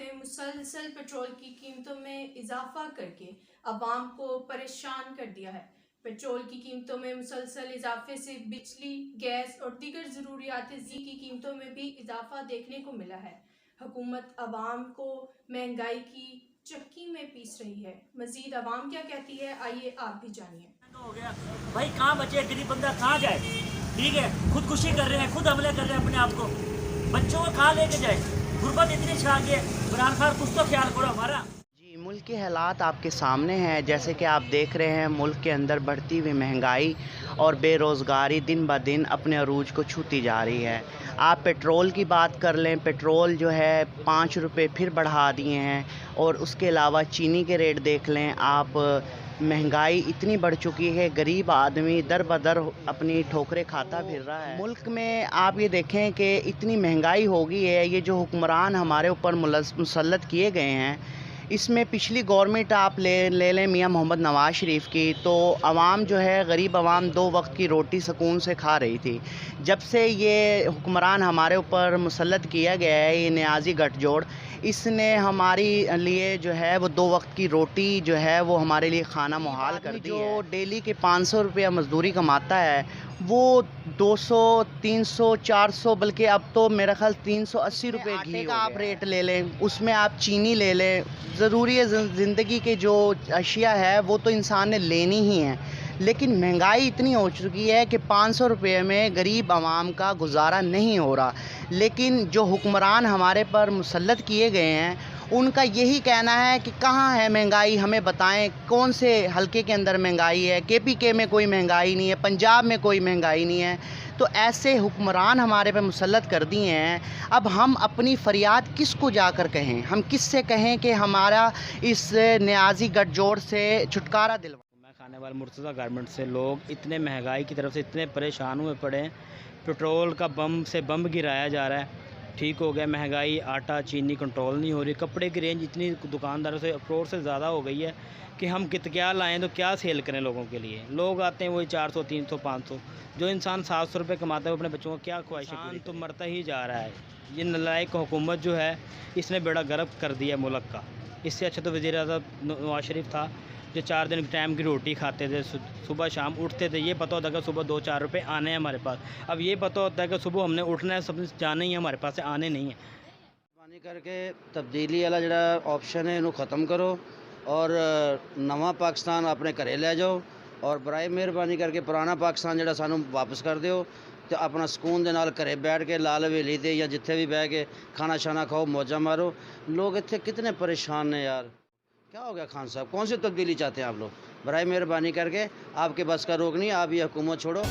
ने मुसलसल पेट्रोल की कीमतों में इजाफा करके अवाम को परेशान कर दिया है। पेट्रोल की कीमतों में मुसलसल इजाफे से बिजली, गैस और दीगर ज़रूरियात ज़िंदगी की कीमतों में भी इजाफा देखने को मिला है। हुकूमत अवाम को महंगाई की चक्की में पीस रही है। मजीद अवाम क्या कहती है, आइए आप भी जानिए। हो गया भाई, कहाँ बचे गरीब बंदा, कहाँ जाए? ठीक है, खुदकुशी कर रहे हैं, खुद हमले कर रहे हैं अपने आप को, बच्चों को कहाँ लेके जाए? गुर्बत इतनी छा गई है, इमरान खान कुछ तो ख्याल करो हमारा। जी, मुल्क के हालात आपके सामने हैं। जैसे कि आप देख रहे हैं, मुल्क के अंदर बढ़ती हुई महंगाई और बेरोज़गारी दिन ब दिन अपने अरूज को छूती जा रही है। आप पेट्रोल की बात कर लें, पेट्रोल जो है 5 रुपये फिर बढ़ा दिए हैं, और उसके अलावा चीनी के रेट देख लें आप। महंगाई इतनी बढ़ चुकी है, गरीब आदमी दर बदर अपनी ठोकरें खाता फिर रहा है। मुल्क में आप ये देखें कि इतनी महंगाई हो गई है, ये जो हुक्मरान हमारे ऊपर मुसल्लत किए गए हैं, इसमें पिछली गवर्नमेंट आप ले लें मियां मोहम्मद नवाज़ शरीफ की, तो आवाम जो है, गरीब आवाम 2 वक्त की रोटी सुकून से खा रही थी। जब से ये हुक्मरान हमारे ऊपर मुसल्लत किया गया है, ये नियाज़ी गठजोड़, इसने हमारी लिए जो है वो 2 वक्त की रोटी जो है वो हमारे लिए खाना मुहाल कर दी है। जो डेली के 500 रुपया मजदूरी कमाता है, वो 200, 300, 400, बल्कि अब तो मेरा ख्याल 380 रुपये घी का आप रेट ले लें, उसमें आप चीनी ले लें। ज़रूरी है, ज़िंदगी के जो अशिया है वो तो इंसान ने लेनी ही है, लेकिन महंगाई इतनी हो चुकी है कि 500 रुपये में गरीब आवाम का गुजारा नहीं हो रहा। लेकिन जो हुक्मरान हमारे पर मुसल्लत किए गए हैं, उनका यही कहना है कि कहाँ है महंगाई, हमें बताएं कौन से हलके के अंदर महंगाई है। केपीके में कोई महंगाई नहीं है, पंजाब में कोई महंगाई नहीं है। तो ऐसे हुक्मरान हमारे पे मुसल्लत कर दिए हैं। अब हम अपनी फ़रियाद किसको जाकर कहें, हम किससे कहें कि हमारा इस नियाज़ी गठजोड़ से छुटकारा दिलवा। मैं खाने वाले मुर्तज़ा गारमेंट से लोग इतने महंगाई की तरफ से इतने परेशान हुए पड़े हैं। पेट्रोल का बम से बम गिराया जा रहा है, ठीक हो गया। महंगाई, आटा चीनी कंट्रोल नहीं हो रही। कपड़े की रेंज इतनी दुकानदारों से अप्रोच से ज़्यादा हो गई है कि हम क्या लाएँ तो क्या सेल करें लोगों के लिए। लोग आते हैं वही 400, 300, 500। जो इंसान 700 रुपये कमाता है वो अपने बच्चों को क्या ख्वाहिशें तो मरता ही जा रहा है। ये नालायक हुकूमत जो है, इसने बेड़ा गर्क कर दिया मुल्क का। इससे अच्छा तो वज़ीर आज़म नवाज़ शरीफ था, जो 4 दिन टाइम की रोटी खाते थे, सुबह शाम उठते थे। ये पता होता है कि सुबह 2-4 रुपये आने हैं हमारे पास। अब ये पता होता है कि सुबह हमने उठना है, सब जाना ही है, हमारे पास आने नहीं है। मेहरबानी करके तब्दीली वाला जो ऑप्शन है, इन्हों ख़त्म करो और नवा पाकिस्तान अपने घरे ले जाओ, और बराए मेहरबानी करके पुराना पाकिस्तान जो सानू वापस कर दो, तो अपना सुकून के नाल घरे बैठ के लाल हवेली ते या जिथे भी बह के खाना शाना खाओ, मौजा मारो। लोग इतने कितने परेशान ने यार। क्या हो गया खान साहब, कौन सी तब्दीली चाहते हैं आप लोग? बराए मेहरबानी करके, आपके बस का रोक नहीं, आप ये हुकूमत छोड़ो।